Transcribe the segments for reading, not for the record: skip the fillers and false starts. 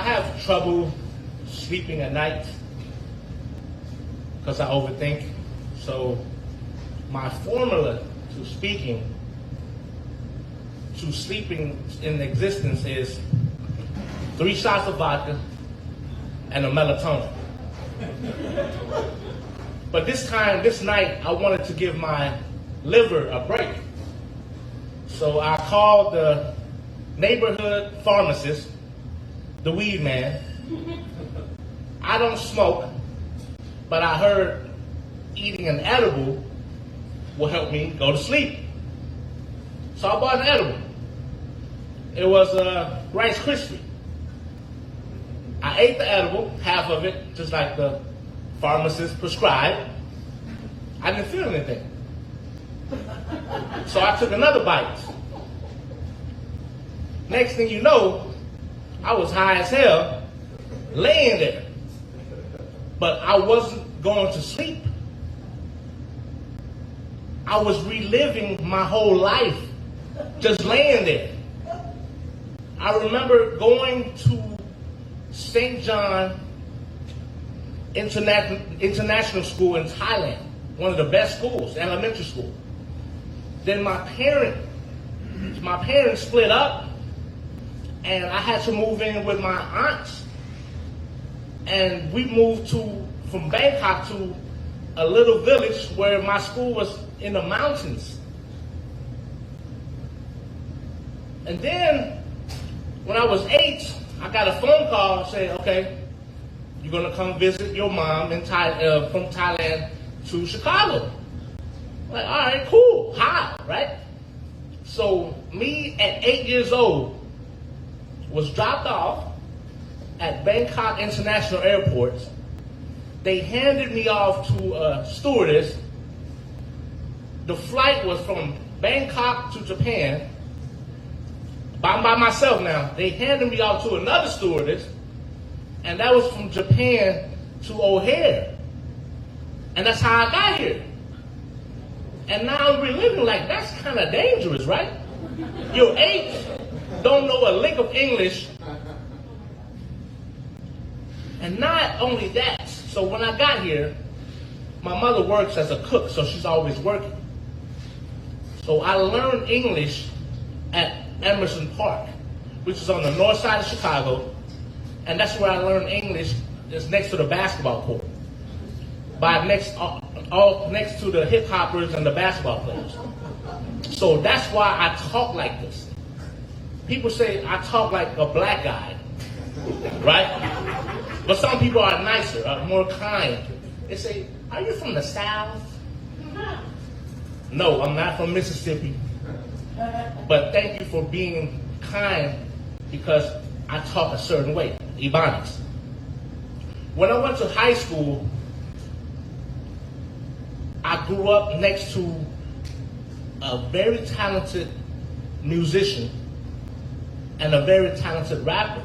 have trouble sleeping at night because I overthink. So my formula to sleeping in existence is 3 shots of vodka and a melatonin. But this night, I wanted to give my liver a break. So I called the neighborhood pharmacist, the weed man. I don't smoke, but I heard eating an edible will help me go to sleep. So I bought an edible. It was a Rice Krispie. I ate the edible, half of it, just like the pharmacist prescribed. I didn't feel anything. So I took another bite. Next thing you know, I was high as hell, laying there. But I wasn't going to sleep. I was reliving my whole life, just laying there. I remember going to St. John International School in Thailand, one of the best schools, elementary school. Then my parents split up, and I had to move in with my aunts. And we moved from Bangkok to a little village where my school was in the mountains. And then, when I was 8, I got a phone call saying, okay, you're going to come visit your mom from Thailand to Chicago. I'm like, all right, cool. How, right? So me at 8 years old was dropped off at Bangkok International Airport. They handed me off to a stewardess. The flight was from Bangkok to Japan. I'm by myself now. They handed me off to another stewardess, and that was from Japan to O'Hare. And that's how I got here. And now I'm reliving, like, that's kind of dangerous, right? You're 8, don't know a lick of English. And not only that, so when I got here, my mother works as a cook, so she's always working. So I learned English at Emerson Park, which is on the north side of Chicago, and that's where I learned English. It's next to the basketball court, next to the hip hoppers and the basketball players. So that's why I talk like this. People say I talk like a black guy, right? But some people are nicer, more kind. They say, "Are you from the South?" No, I'm not from Mississippi. But thank you for being kind, because I talk a certain way, Ebonics. When I went to high school, I grew up next to a very talented musician and a very talented rapper.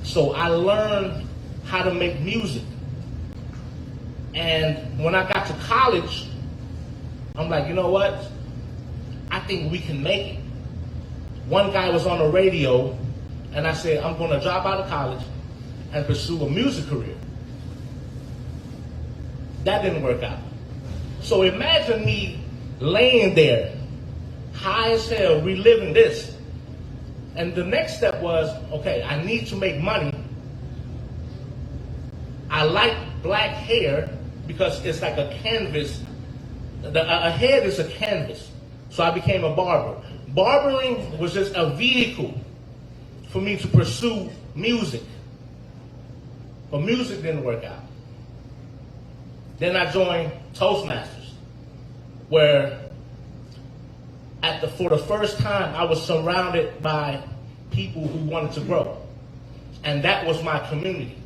So I learned how to make music. And when I got to college, I'm like, you know what? I think we can make it. One guy was on the radio, and I said, I'm going to drop out of college and pursue a music career. That didn't work out. So imagine me laying there, high as hell, reliving this. And the next step was, okay, I need to make money. I like black hair because it's like a canvas. A head is a canvas. So I became a barber. Barbering was just a vehicle for me to pursue music. But music didn't work out. Then I joined Toastmasters, where for the first time I was surrounded by people who wanted to grow. And that was my community.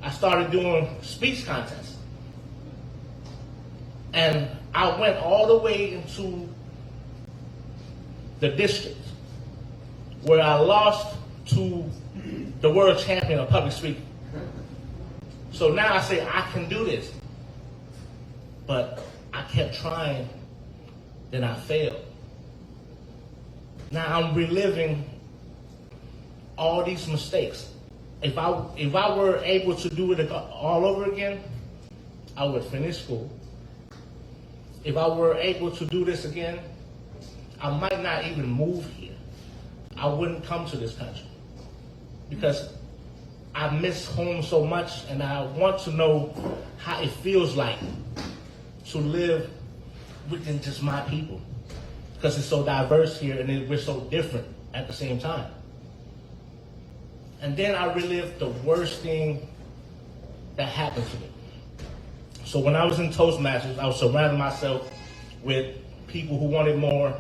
I started doing speech contests. And I went all the way into the district, where I lost to the world champion of public speaking. So now I say, I can do this. But I kept trying, then I failed. Now I'm reliving all these mistakes. If I were able to do it all over again, I would finish school. If I were able to do this again, I might not even move here. I wouldn't come to this country because I miss home so much, and I want to know how it feels like to live within just my people, because it's so diverse here and we're so different at the same time. And then I relived the worst thing that happened to me. So when I was in Toastmasters, I was surrounding myself with people who wanted more,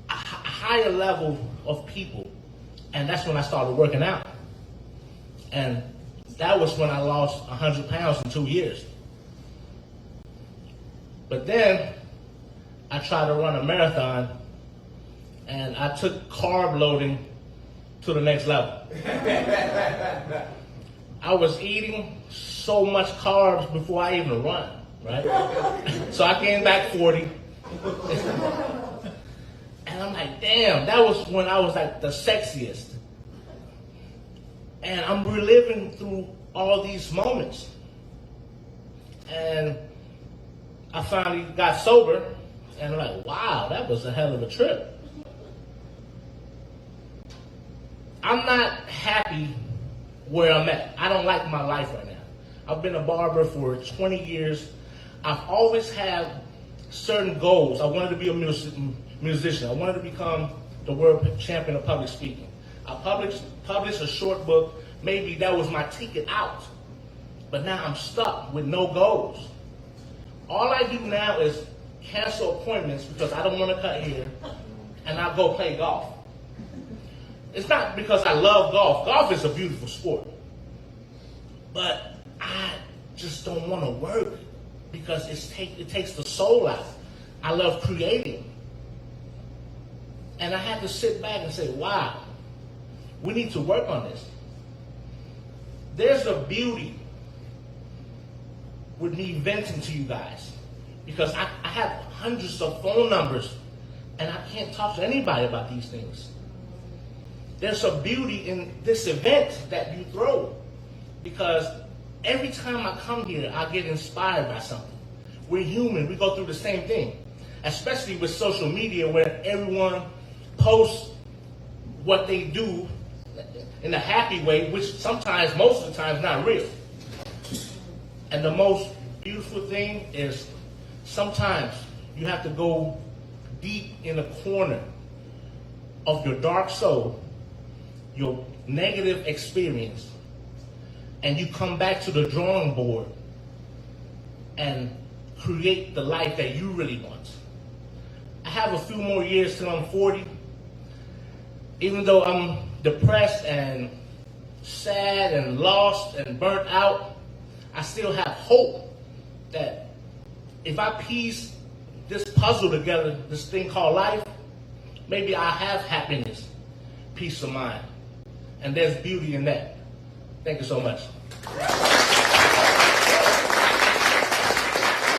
a higher level of people. And that's when I started working out. And that was when I lost 100 pounds in 2 years. But then I tried to run a marathon, and I took carb loading to the next level. I was eating so much carbs before I even run, right? So I gained back 40. And I'm like, damn, that was when I was like the sexiest. And I'm reliving through all these moments. And I finally got sober, and I'm like, wow, that was a hell of a trip. I'm not happy where I'm at. I don't like my life right now. I've been a barber for 20 years. I've always had certain goals. I wanted to be a musician. I wanted to become the world champion of public speaking. I published a short book. Maybe that was my ticket out. But now I'm stuck with no goals. All I do now is cancel appointments because I don't want to cut hair, and I'll go play golf. It's not because I love golf. Golf is a beautiful sport. But I just don't want to work because it takes the soul out. I love creating. And I had to sit back and say, wow, we need to work on this. There's a beauty with me venting to you guys, because I have hundreds of phone numbers and I can't talk to anybody about these things. There's a beauty in this event that you throw, because every time I come here, I get inspired by something. We're human. We go through the same thing, especially with social media where everyone posts what they do in a happy way, which sometimes, most of the time, is not real. And the most beautiful thing is sometimes you have to go deep in a corner of your dark soul, your negative experience, and you come back to the drawing board and create the life that you really want. I have a few more years till I'm 40. Even though I'm depressed and sad and lost and burnt out, I still have hope that if I piece this puzzle together, this thing called life, maybe I'll have happiness, peace of mind. And there's beauty in that. Thank you so much.